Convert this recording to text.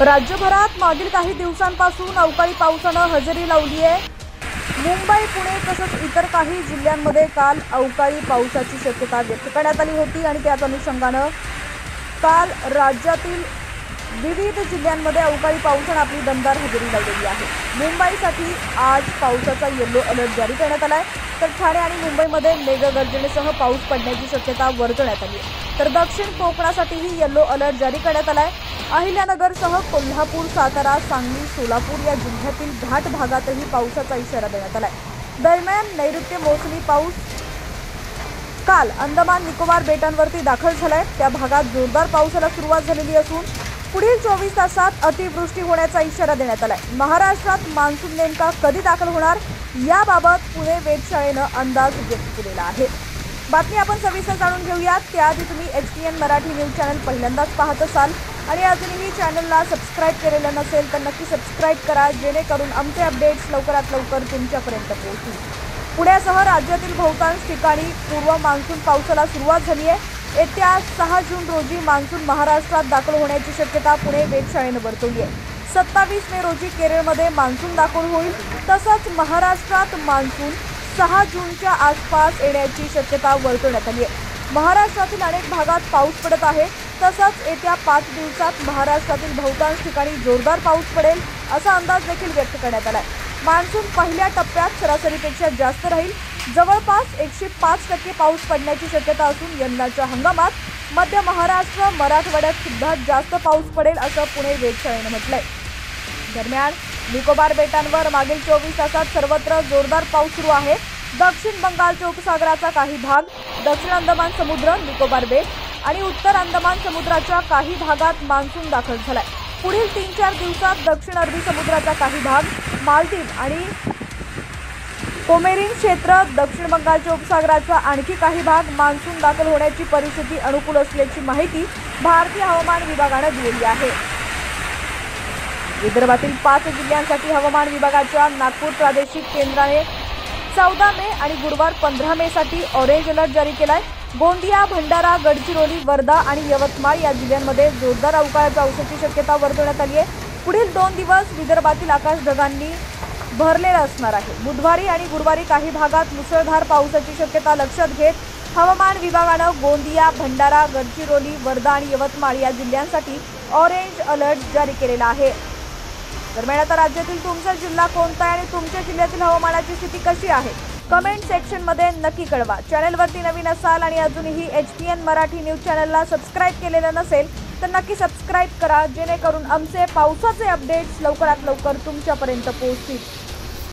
राज्यभरात मागील काही दिवसांपासून अवकाळी पावसानं हजेरी लावली आहे। मुंबई, पुणे तसंच इतर काही जिल्ह्यांमध्ये काल अवकाळी पावसाची शक्यता व्यक्त करण्यात आली होती आणि त्याच अनुषंगानं काल राज्यातील विविध जिल्ह्यांमध्ये अवकाळी पावसानं आपली दमदार हजेरी लावली आहे। मुंबईसाठी आज पावसाचा येलो अलर्ट जारी करण्यात आला आहे, तर ठाणे आणि मुंबईमध्ये मेघगर्जनेसह पाऊस पडण्याची शक्यता वर्तवण्यात आली आहे। तर दक्षिण कोकणासाठीही येलो अलर्ट जारी करण्यात आला आहे। अहिल्यानगरसह कोल्हापूर, सातारा, सांगली, सोलापूर या जिल्ह्यातील घाट भागातही पावसाचा इशारा देण्यात आला आहे। दरम्यान नैऋत्य मोसमी पाऊस काल अंदमान निकोबार बेटांवरती दाखल झालाय। त्या भागात जोरदार पावसाला सुरुवात झालेली असून पुढील 24 तासात अतिवृष्टी होण्याचा इशारा देण्यात आलाय। महाराष्ट्रात मान्सून नेमका कधी दाखल होणार याबाबत पुणे वेधशाळेनं अंदाज व्यक्त केलेला आहे। बातमी आपण सविस्तर जाणून घेऊयात। त्याआधी तुम्ही HPN मराठी न्यूज चॅनल पहिल्यांदाच पाहत असाल आणि अजूनही चॅनलला सबस्क्राईब केलेलं नसेल तर नक्की सबस्क्राईब करा, जेणेकरून आमचे अपडेट्स लवकरात लवकर तुमच्यापर्यंत पोहोचतील। पुण्यासह राज्यातील बहुतांश ठिकाणी पूर्व मान्सून पावसाला सुरुवात झाली आहे। येत्या 6 जून रोजी मान्सून महाराष्ट्रात दाखल होण्याची शक्यता पुणे वेधशाळेनं वर्तवली आहे। 27 मे रोजी केरळमध्ये मान्सून दाखल होईल, तसंच महाराष्ट्रात मान्सून 6 जूनच्या आसपास येण्याची शक्यता वर्तवण्यात आली आहे। महाराष्ट्रातील अनेक भागात पाऊस पडत आहे, तसंच येत्या 5 दिवसात महाराष्ट्रातील बहुतांश ठिकाणी जोरदार पाऊस पडेल असा अंदाज देखील व्यक्त करण्यात आला आहे। मान्सून पहिल्या टप्प्यात सरासरीपेक्षा जास्त राहील, जवळपास 105% पाऊस पडण्याची शक्यता असून यंदाच्या हंगामात मध्य महाराष्ट्र, मराठवाड्यात सुद्धा जास्त पाऊस पडेल असं पुणे वेधशाळेनं म्हटलंय। दरम्यान निकोबार बेटांवर मागील 24 तासात सर्वत्र जोरदार पाऊस सुरू आहे। दक्षिण बंगालच्या उपसागराचा काही भाग, दक्षिण अंदमान समुद्र, निकोबार बेट आणि उत्तर अंदमान समुद्राच्या काही भागात मान्सून दाखल झालाय। पुढील 3-4 दिवसात दक्षिण अरबी समुद्राचा काही भाग, मालदीव आणि कोमेरिन क्षेत्र, दक्षिण बंगालच्या उपसागराचा आणखी काही भाग मान्सून दाखल होण्याची परिस्थिती अनुकूल असल्याची माहिती भारतीय हवामान विभागानं दिली आहे। विदर्भातील 5 जिल्ह्यांसाठी हवामान विभागाच्या नागपूर प्रादेशिक केंद्राने 14 मे आणि गुरुवार 15 मे साठी ऑरेंज अलर्ट जारी केलाय। गोंदिया, भंडारा, गडचिरोली, वर्धा आणि यवतमाळ या जिल्ह्यांमध्ये जोरदार अवकाळी पावसाची शक्यता वर्तवण्यात आली आहे। पुढील 2 दिवस विदर्भातील आकाश ढगांनी भरलेलं असणार आहे। बुधवारी आणि गुरुवारी काही भागात मुसळधार पावसाची शक्यता लक्षात घेत हवामान विभागानं गोंदिया, भंडारा, गडचिरोली, वर्धा आणि यवतमाळ या जिल्ह्यांसाठी ऑरेंज अलर्ट जारी केलेला आहे। दरम्यान आता राज्यातील तुमचा जिल्हा कोणता आहे आणि तुमच्या जिल्ह्यातील हवामानाची स्थिती कशी आहे कमेंट सेक्शनमध्ये नक्की कळवा। चॅनलवरती नवीन असाल आणि अजूनही HPN मराठी न्यूज चॅनलला सबस्क्राईब केलेलं नसेल तर नक्की सबस्क्राईब करा, जेणेकरून आमचे पावसाचे अपडेट्स लवकरात लवकर तुमच्यापर्यंत पोहोचतील।